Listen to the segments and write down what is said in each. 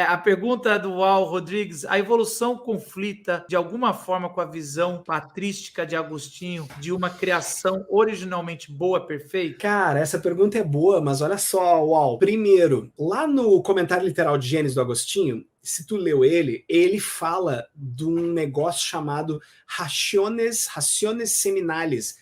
A pergunta do Al Rodrigues: a evolução conflita de alguma forma com a visão patrística de Agostinho de uma criação originalmente boa, perfeita? Cara, essa pergunta é boa, mas olha só, Uau. Primeiro, lá no comentário literal de Gênesis do Agostinho, se tu leu ele fala de um negócio chamado rationes seminalis,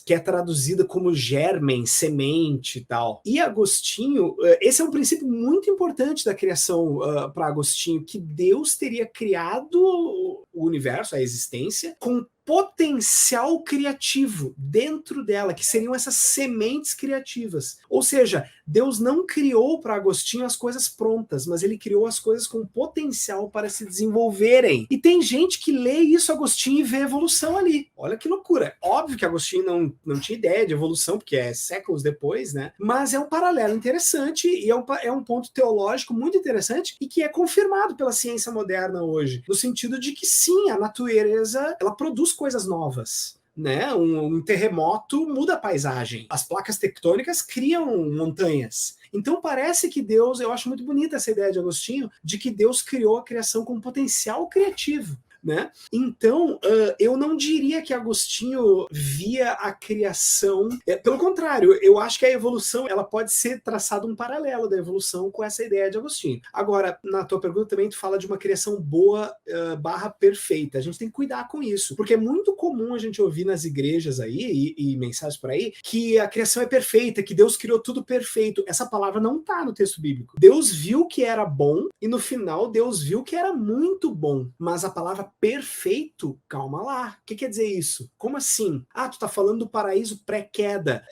que é traduzida como germen, semente e tal. E Agostinho, esse é um princípio muito importante da criação para Agostinho, que Deus teria criado o universo, a existência, com potencial criativo dentro dela, que seriam essas sementes criativas. Ou seja, Deus não criou para Agostinho as coisas prontas, mas ele criou as coisas com potencial para se desenvolverem. E tem gente que lê isso, Agostinho, e vê evolução ali. Olha que loucura. Óbvio que Agostinho não tinha ideia de evolução, porque é séculos depois, né? Mas é um paralelo interessante e é um ponto teológico muito interessante e que é confirmado pela ciência moderna hoje, no sentido de que sim, a natureza, ela produz coisas novas. Né? Um terremoto muda a paisagem. As placas tectônicas criam montanhas. Então parece que Deus, eu acho muito bonita essa ideia de Agostinho, de que Deus criou a criação com potencial criativo. Né? Então, eu não diria que Agostinho via a criação. Pelo contrário, eu acho que a evolução ela pode ser traçada um paralelo da evolução com essa ideia de Agostinho. Agora, na tua pergunta também tu fala de uma criação boa barra perfeita. A gente tem que cuidar com isso, porque é muito comum a gente ouvir nas igrejas aí e mensagens por aí que a criação é perfeita, que Deus criou tudo perfeito. Essa palavra não está no texto bíblico. Deus viu que era bom e no final Deus viu que era muito bom, mas a palavra perfeito, calma lá. O que quer dizer isso? Como assim? Ah, tu tá falando do paraíso pré-queda.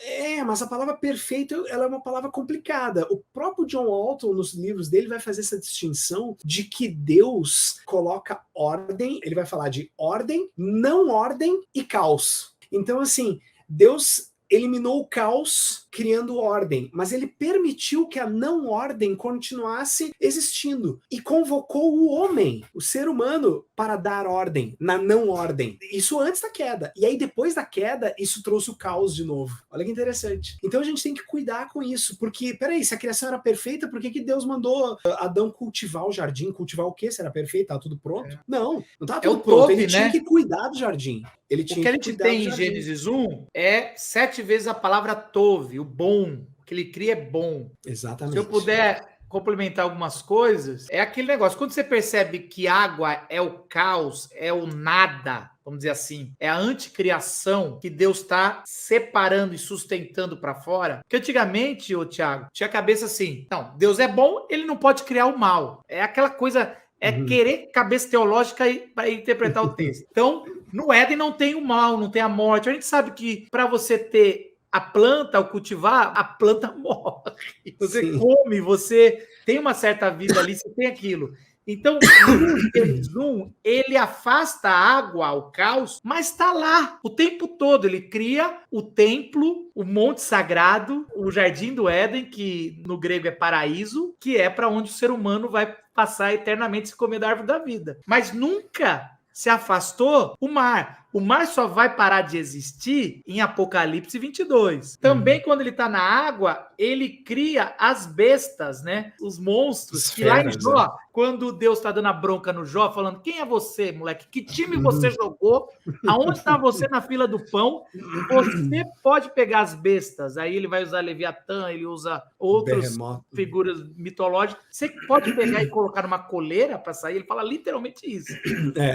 Mas a palavra perfeito, ela é uma palavra complicada. O próprio John Walton, nos livros dele, vai fazer essa distinção de que Deus coloca ordem, ele vai falar de ordem, não ordem e caos. Então, assim, Deus eliminou o caos criando ordem, mas ele permitiu que a não ordem continuasse existindo e convocou o homem, o ser humano, para dar ordem na não ordem. Isso antes da queda. E aí depois da queda, isso trouxe o caos de novo. Olha que interessante. Então a gente tem que cuidar com isso, porque, peraí, se a criação era perfeita, por que Deus mandou Adão cultivar o jardim? Cultivar o quê? Se era perfeito, estava tudo pronto? Não estava tudo pronto. Ele tinha que cuidar do jardim. O que a gente tem em Gênesis 1 é 7 vezes a palavra tove, o bom. O que ele cria é bom. Exatamente. Se eu puder complementar algumas coisas, é aquele negócio. Quando você percebe que água é o caos, é o nada, vamos dizer assim, é a anticriação que Deus está separando e sustentando para fora. Porque antigamente, ô Tiago, tinha a cabeça assim, não, Deus é bom, ele não pode criar o mal. É aquela coisa... querer cabeça teológica para interpretar o texto. Então, no Éden não tem o mal, não tem a morte. A gente sabe que para você ter a planta, ao cultivar, a planta morre. Você come, você tem uma certa vida ali, você tem aquilo. Então, no Gênesis 1, ele afasta a água, o caos, mas está lá o tempo todo. Ele cria o templo, o monte sagrado, o jardim do Éden, que no grego é paraíso, que é para onde o ser humano vai passar eternamente se comer da árvore da vida. Mas nunca se afastou o mar. O mar só vai parar de existir em Apocalipse 22. Também, quando ele está na água, ele cria as bestas, né? Os monstros. Que lá em Jó, quando Deus está dando a bronca no Jó, falando, quem é você, moleque? Que time você jogou? Aonde está você na fila do pão? Você pode pegar as bestas. Aí ele vai usar Leviatã, ele usa outras figuras mitológicas. Você pode pegar e colocar numa coleira para sair. Ele fala literalmente isso.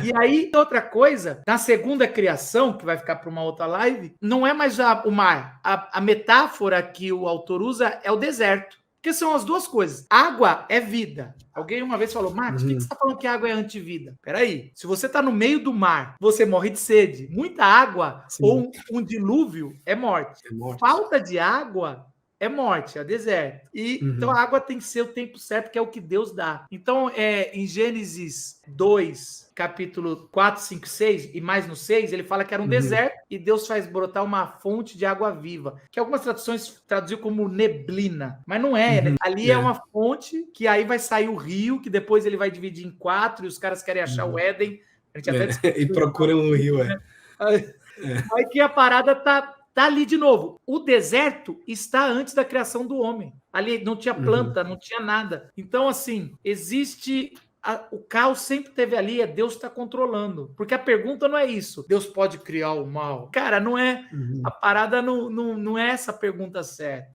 E aí, outra coisa, na segunda criação, que vai ficar para uma outra live, não é mais o mar. A metáfora que o autor usa é o deserto. Porque são as duas coisas. Água é vida. Alguém uma vez falou, Marcos, por que você está falando que água é antivida? Peraí, se você está no meio do mar, você morre de sede. Muita água ou um dilúvio é morte. Falta de água é morte, é deserto. Então a água tem que ser o tempo certo, que é o que Deus dá. Então, em Gênesis 2, capítulo 4, 5, 6, e mais no 6, ele fala que era um deserto e Deus faz brotar uma fonte de água viva, que algumas traduções traduziu como neblina, mas não é. Né? Ali é uma fonte que aí vai sair o rio, que depois ele vai dividir em 4 e os caras querem achar o Éden. A gente até e procuram o rio, Aí que a parada tá tá ali de novo. O deserto está antes da criação do homem. Ali não tinha planta, não tinha nada. Então, assim, existe... o caos sempre teve ali, Deus está controlando. Porque a pergunta não é isso. Deus pode criar o mal? Cara, não é. A parada não é essa pergunta certa.